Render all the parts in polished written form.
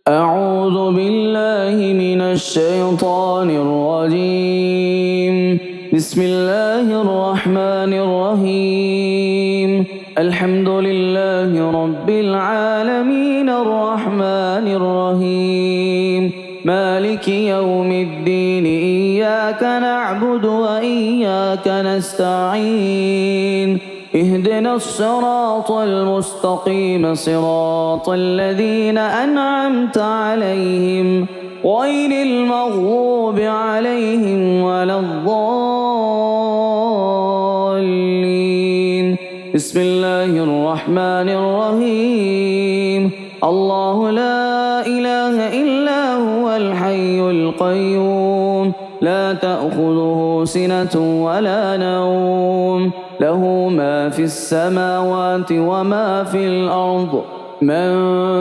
أعوذ بالله من الشيطان الرجيم. بسم الله الرحمن الرحيم. الحمد لله رب العالمين الرحمن الرحيم مالك يوم الدين. إياك نعبد وإياك نستعين. اهدنا الصراط المستقيم صراط الذين أنعمت عليهم غير المغضوب عليهم ولا الضالين. بسم الله الرحمن الرحيم. الله لا إله إلا هو الحي القيوم لا تأخذه سنة ولا نوم له ما في السماوات وما في الأرض. من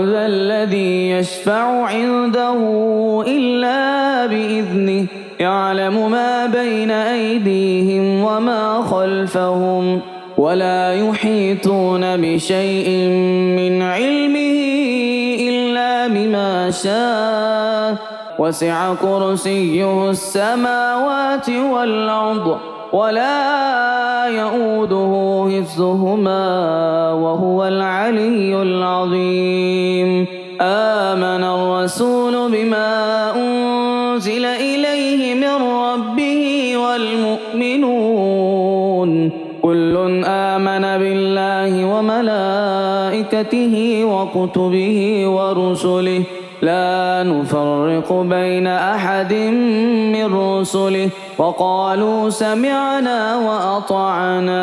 ذا الذي يشفع عنده إلا بإذنه يعلم ما بين أيديهم وما خلفهم ولا يحيطون بشيء من علمه إلا بما شاء. وسع كرسيه السماوات والأرض ولا يؤوده حفظهما وهو العلي العظيم. آمن الرسول بما أنزل إليه من ربه والمؤمنون كل آمن بالله وملائكته وكتبه ورسله لا نفرق بين أحد من رسله وقالوا سمعنا وأطعنا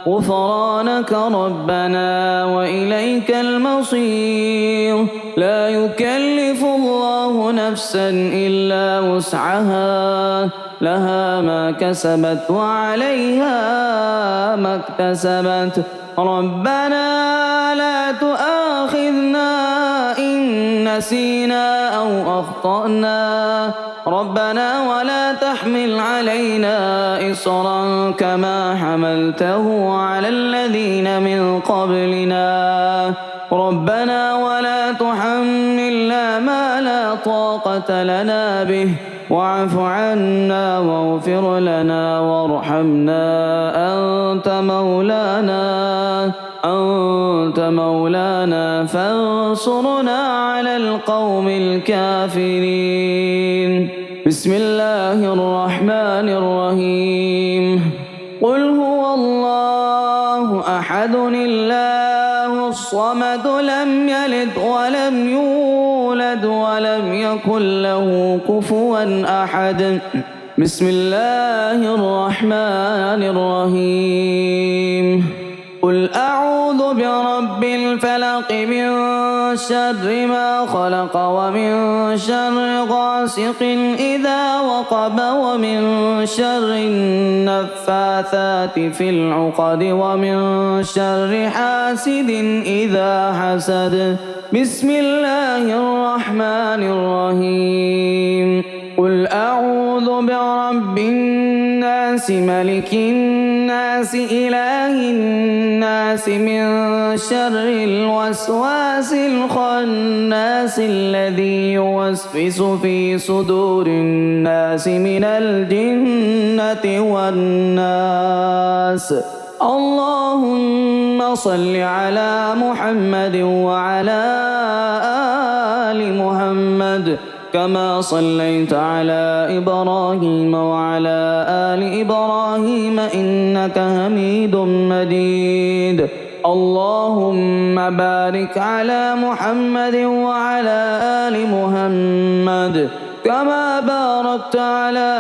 غفرانك ربنا وإليك المصير. لا يكلف الله نفسا إلا وسعها لها ما كسبت وعليها ما اكتسبت. ربنا لا تؤاخذنا إن نسينا أو أخطأنا ربنا ولا تحمل علينا إصرا كما حملته على الذين من قبلنا ربنا ولا تحملنا ما لا طاقة لنا به واعف عنا واغفر لنا وارحمنا أنت مولانا فانصرنا على القوم الكافرين. بسم الله الرحمن الرحيم. قل هو الله أحد الله الصمد لم يلد ولم يولد ولم يكن له كفوا أحد. بسم الله الرحمن الرحيم. قل أعوذ برب الفلق من شر ما خلق ومن شر غاسق إذا وقب ومن شر النفاثات في العقد ومن شر حاسد إذا حسد. بسم الله الرحمن الرحيم. قل أعوذ برب الناس ملك الناس إله الناس من شر الوسواس الخناس الذي يوسوس في صدور الناس من الجنة والناس. اللهم صل على محمد وعلى آل محمد كما صليت على إبراهيم وعلى آل إبراهيم إنك حميد مجيد. اللهم بارك على محمد وعلى آل محمد كما باركت على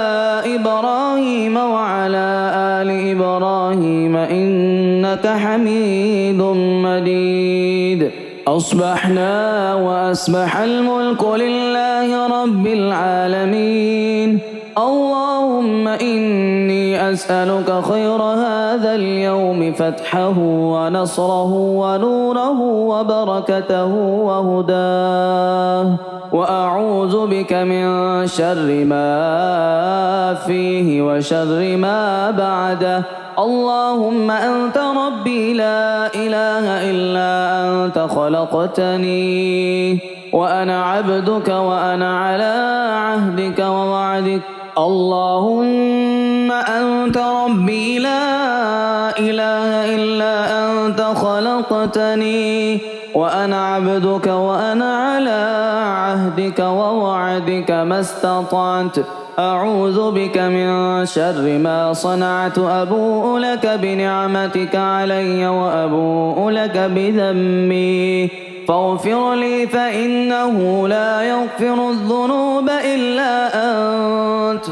إبراهيم وعلى آل إبراهيم إنك حميد مجيد. أصبحنا وأصبح الملك لله رب العالمين. اللهم إني أسألك خير هذا اليوم فتحه ونصره ونوره وبركته وهداه، وأعوذ بك من شر ما فيه وشر ما بعده. اللهم أنت ربي لا إله إلا أنت خلقتني وأنا عبدك وأنا على عهدك ووعدك. اللهم أنت ربي لا إله إلا أنت خلقتني وأنا عبدك وأنا على عهدك ووعدك ما استطعت. أعوذ بك من شر ما صنعت. أبوء لك بنعمتك علي وأبوء لك بذنبي فاغفر لي فإنه لا يغفر الذنوب إلا أنت.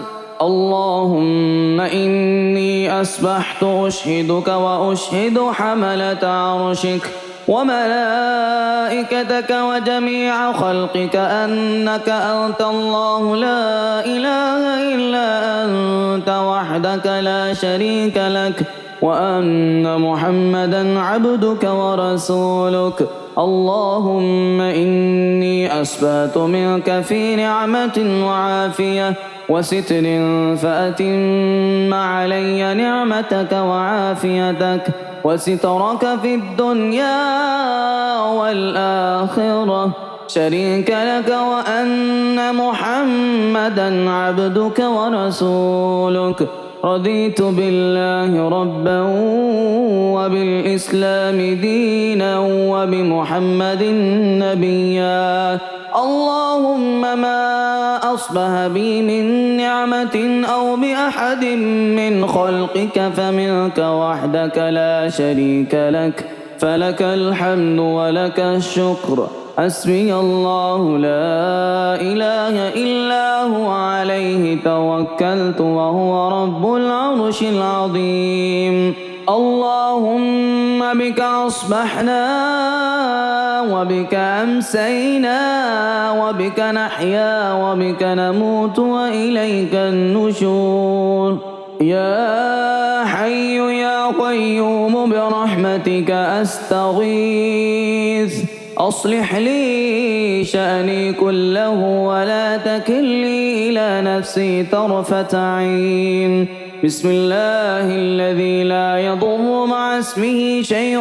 اللهم إني أصبحت أشهدك وأشهد حملة عرشك وملائكتك وجميع خلقك أنك أنت الله لا إله إلا أنت وحدك لا شريك لك، وأن محمدًا عبدك ورسولك. اللهم إني أسبأت منك في نعمة وعافية وستر فأتم علي نعمتك وعافيتك وسترك في الدنيا والآخرة شريك لك، وأن محمدًا عبدك ورسولك. رضيت بالله ربًا وبالإسلام دينًا وبمحمد نبيًا. اللهم ما أصبح بي من نعمة أو بأحد من خلقك فمنك وحدك لا شريك لك، فلك الحمد ولك الشكر. حسبي الله لا إله إلا هو عليه توكلت وهو رب العرش العظيم. اللهم بك أصبحنا وبك أمسينا وبك نحيا وبك نموت وإليك النشور. يا حي يا قيوم برحمتك أستغيث أصلح لي شأني كله ولا تكلني إلى نفسي طرفة عين. بسم الله الذي لا يضر مع اسمه شيء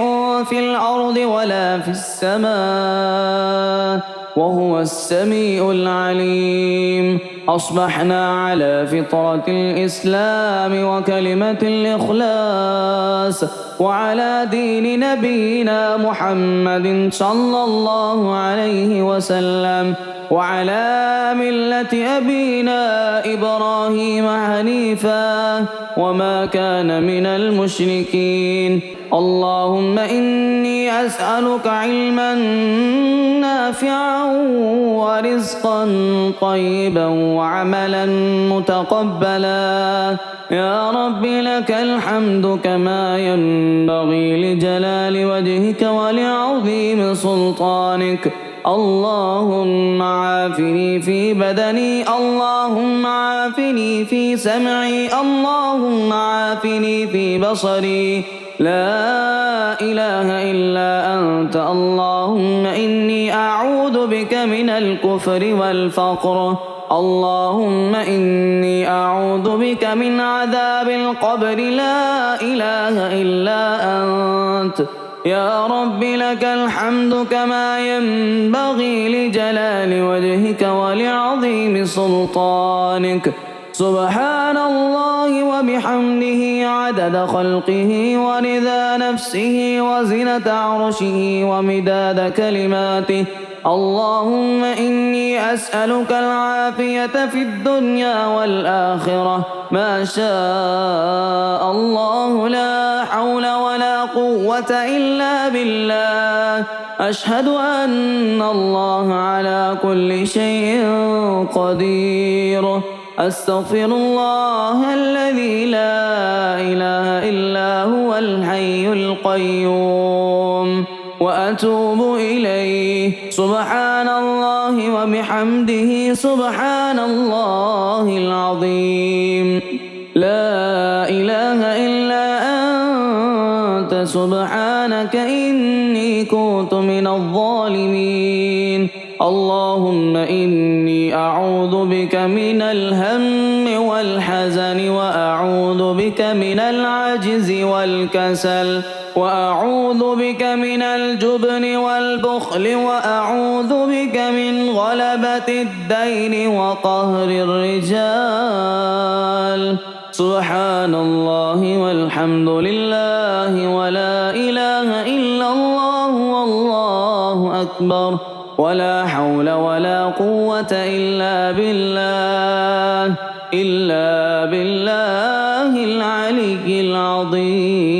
في الأرض ولا في السماء وهو السميع العليم. أصبحنا على فطرة الإسلام وكلمة الإخلاص وعلى دين نبينا محمد صلى الله عليه وسلم وعلى ملة أبينا إبراهيم حنيفا وما كان من المشركين. اللهم إني أسألك علما نافعا ورزقا طيبا وعملا متقبلا. يا رب لك الحمد كما ينبغي لجلال وجهك ولعظيم سلطانك. اللهم عافني في بدني، اللهم عافني في سمعي، اللهم عافني في بصري. لا إله إلا أنت. اللهم إني أعوذ بك من الكفر والفقر. اللهم إني أعوذ بك من عذاب القبر. لا إله إلا أنت. يا رب لك الحمد كما ينبغي لجلال وجهك ولعظيم سلطانك. سبحان الله وبحمده عدد خلقه ورضا نفسه وزنة عرشه ومداد كلماته. اللهم إني أسألك العافية في الدنيا والآخرة ما شاء الله لا حول ولا قوة إلا بالله. أشهد أن الله على كل شيء قدير. أستغفر الله الذي لا إله إلا هو الحي القيوم وأتوب إليه. سبحان الله وبحمده سبحان الله العظيم. لا إله سبحانك إني كنت من الظالمين. اللهم إني أعوذ بك من الهم والحزن، وأعوذ بك من العجز والكسل، وأعوذ بك من الجبن والبخل، وأعوذ بك من غلبة الدين وقهر الرجال. سبحان الله والحمد لله ولا إله إلا الله والله أكبر، ولا حول ولا قوة إلا بالله العلي العظيم.